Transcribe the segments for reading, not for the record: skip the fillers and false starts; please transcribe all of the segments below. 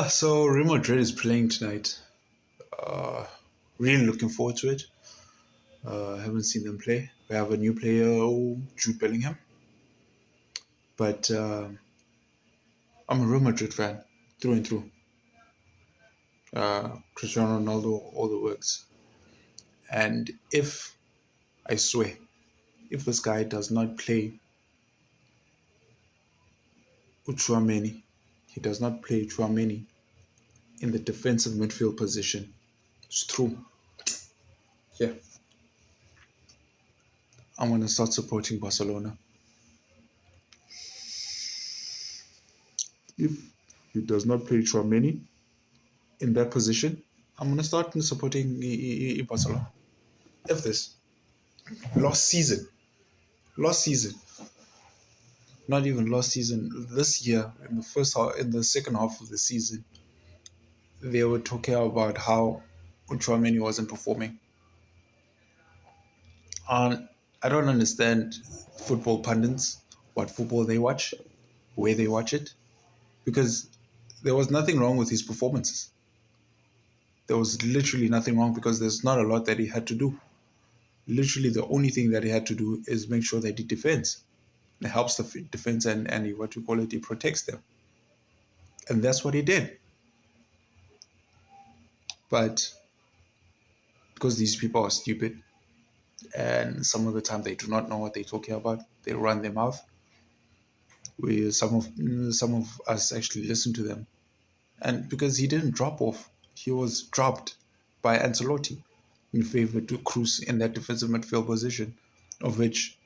So Real Madrid is playing tonight. Uh, really looking forward to it. Haven't seen them play. We have a new player, Jude Bellingham. But I'm a Real Madrid fan through and through. Cristiano Ronaldo, all the works. And I swear, if this guy does not play Uchouameni, he does not play Uchouameni in the defensive midfield position. It's true. Yeah, I'm gonna start supporting Barcelona. If he does not play Chouameni in that position, I'm gonna start supporting Barcelona. If this last season, last season, not even last season, this year in the first half, in the second half of the season, they were talking about how Chouameni wasn't performing. And I don't understand football pundits, what football they watch, where they watch it, because there was nothing wrong with his performances. There was literally nothing wrong because there's not a lot that he had to do. Literally, the only thing that he had to do is make sure that he defends. It helps the defense and he, what you call it, he protects them. And that's what he did. But because these people are stupid and some of the time they do not know what they're talking about, they run their mouth. Some of us actually listen to them. And because he didn't drop off, he was dropped by Ancelotti in favor to Cruz in that defensive midfield position, of which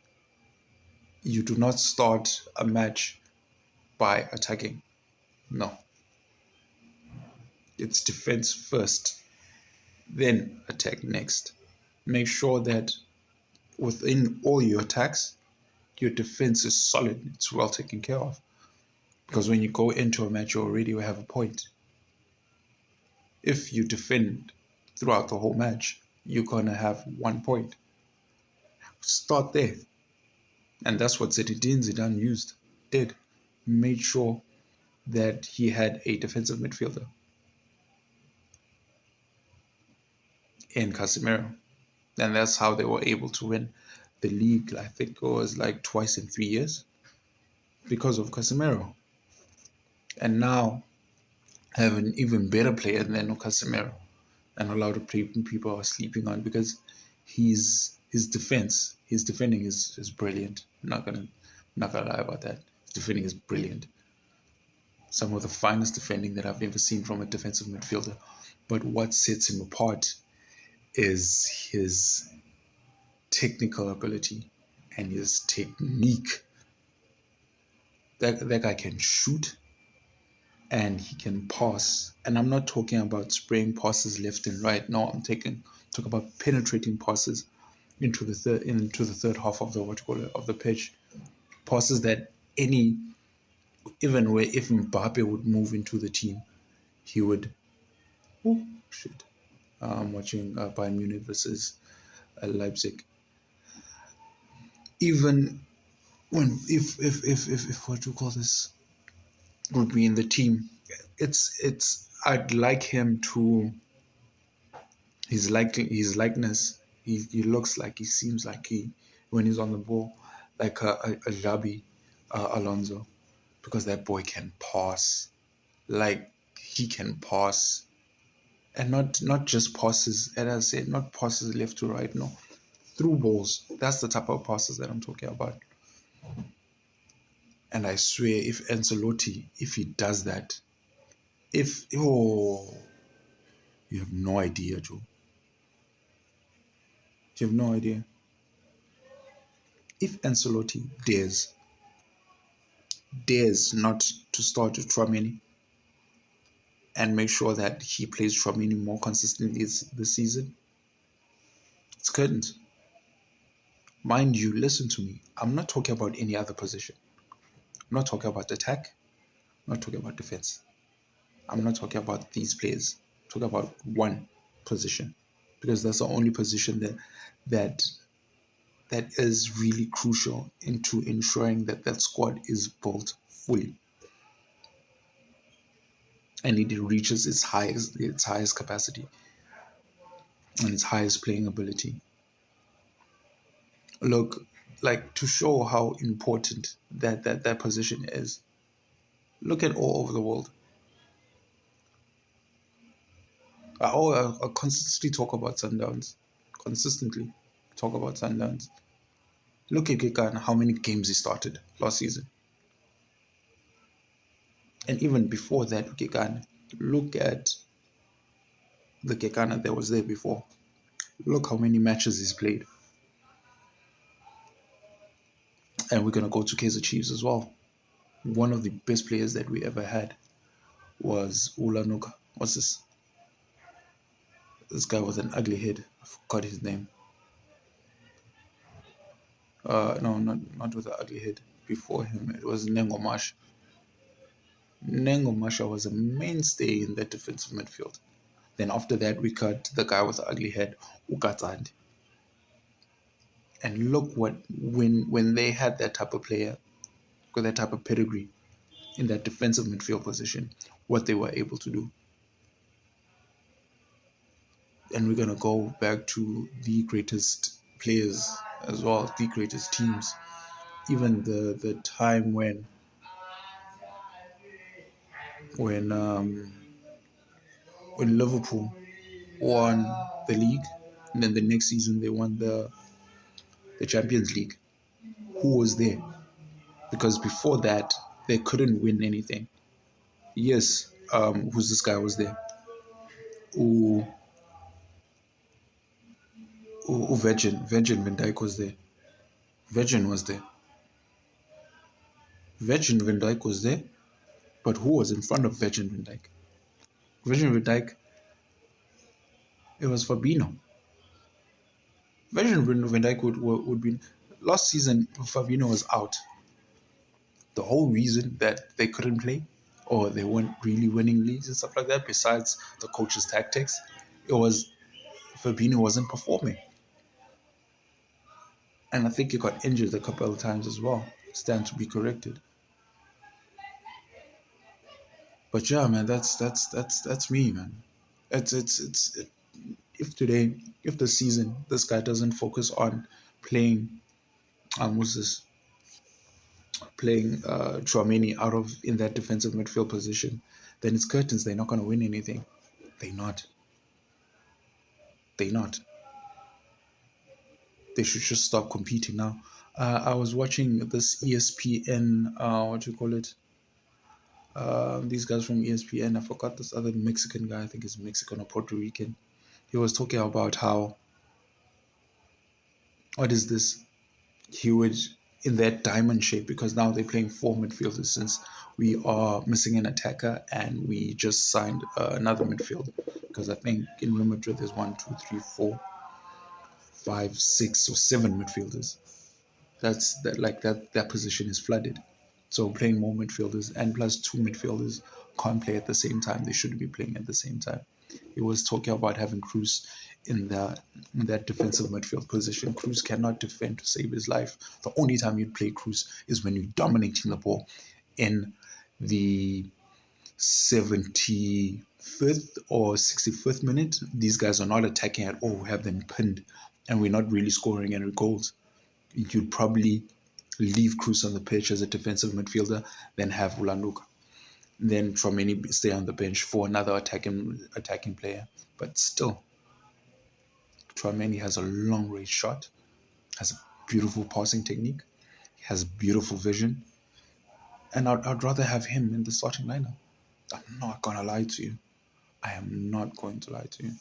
you do not start a match by attacking. No, it's defense first, then attack next. Make sure that within all your attacks, your defense is solid, it's well taken care of. Because when you go into a match, you already have a point. If you defend throughout the whole match, you're going to have 1 point. Start there. And that's what Zinedine Zidane did. Made sure that he had a defensive midfielder in Casemiro. And that's how they were able to win the league. I think it was like twice in 3 years because of Casemiro. And now have an even better player than Casemiro. And a lot of people are sleeping on because his defending is brilliant. I'm not gonna lie about that. His defending is brilliant. Some of the finest defending that I've ever seen from a defensive midfielder. But what sets him apart is his technical ability and his technique. That guy can shoot and he can pass. And I'm not talking about spraying passes left and right. No, talk about penetrating passes into the third half of the what you call it, of the pitch. Passes that even where if Mbappe would move into the team, he would. Oh shit! I'm watching Bayern Munich versus Leipzig. Even when if what you call this would be in the team, it's I'd like him to his likeness. He looks like, he seems like, he when he's on the ball, like a Xabi Alonso, because that boy can pass. Like, he can pass, and not just passes. As I said, not passes left to right. No, through balls. That's the type of passes that I'm talking about. And I swear, if Ancelotti, if he does that, you have no idea, Joe. You have no idea. If Ancelotti dares not to start with Tchouameni and make sure that he plays Tchouameni more consistently this season, it's curtains. Mind you, listen to me. I'm not talking about any other position. I'm not talking about attack. I'm not talking about defense. I'm not talking about these players. I'm talking about one position, because that's the only position that that is really crucial into ensuring that that squad is built fully. and it reaches its highest capacity and its highest playing ability. Look, like to show how important that position is. Look at all over the world. I consistently talk about Sundowns. Consistently talk about Sundowns. Look at Gekana, how many games he started last season. And even before that, Gekana, look at the Gekana that was there before. Look how many matches he's played. And we're going to go to Kaiser Chiefs as well. One of the best players that we ever had was Ulanuka. What's this? This guy with an ugly head. I forgot his name. No, not with the ugly head. Before him, it was Nengo Mash. Nengo Masha was a mainstay in that defensive midfield. Then after that, we cut the guy with the ugly head, Ukatsand. And look what when they had that type of player, with that type of pedigree in that defensive midfield position, what they were able to do. And we're gonna go back to the greatest players as well, the greatest teams. Even the time when when Liverpool won the league, and then the next season they won the Champions League. Who was there? Because before that they couldn't win anything. Yes, who's this guy was there? U, Virgin Van Dijk was there. Virgin was there. Virgin Van Dijk was there. But who was in front of Virgin Van Dijk? Virgin Van Dijk, it was Fabinho. Virgin Van Dijk would be. Last season, Fabinho was out. The whole reason that they couldn't play or they weren't really winning leagues and stuff like that, besides the coach's tactics, it was Fabinho wasn't performing. And I think he got injured a couple of times as well. Stand to be corrected. But yeah, man, that's me, man. It's if today, if the season, this guy doesn't focus on playing, what's this? Playing Chouameni out of in that defensive midfield position, then it's curtains. They're not going to win anything. They're not. They're not. They should just stop competing now. I was watching this ESPN, what do you call it? These guys from ESPN. I forgot this other Mexican guy. I think he's Mexican or Puerto Rican. He was talking about how, what is this? He would, in that diamond shape, because now they're playing four midfielders since we are missing an attacker and we just signed another midfield. Because I think in Real Madrid there's 1, 2, 3, 4, 5, 6 or 7 midfielders. That's that like that position is flooded. So playing more midfielders and plus two midfielders can't play at the same time. They shouldn't be playing at the same time. He was talking about having Cruz in that defensive midfield position. Cruz cannot defend to save his life. The only time you'd play Cruz is when you're dominating the ball in the 75th or 65th minute. These guys are not attacking at all. We have them pinned and we're not really scoring any goals. You'd probably leave Cruz on the pitch as a defensive midfielder, then have Ulanuka. Then Chouameni stay on the bench for another attacking player. But still, Chouameni has a long range shot, has a beautiful passing technique, has beautiful vision, and I'd rather have him in the starting lineup. I'm not gonna lie to you. I am not going to lie to you.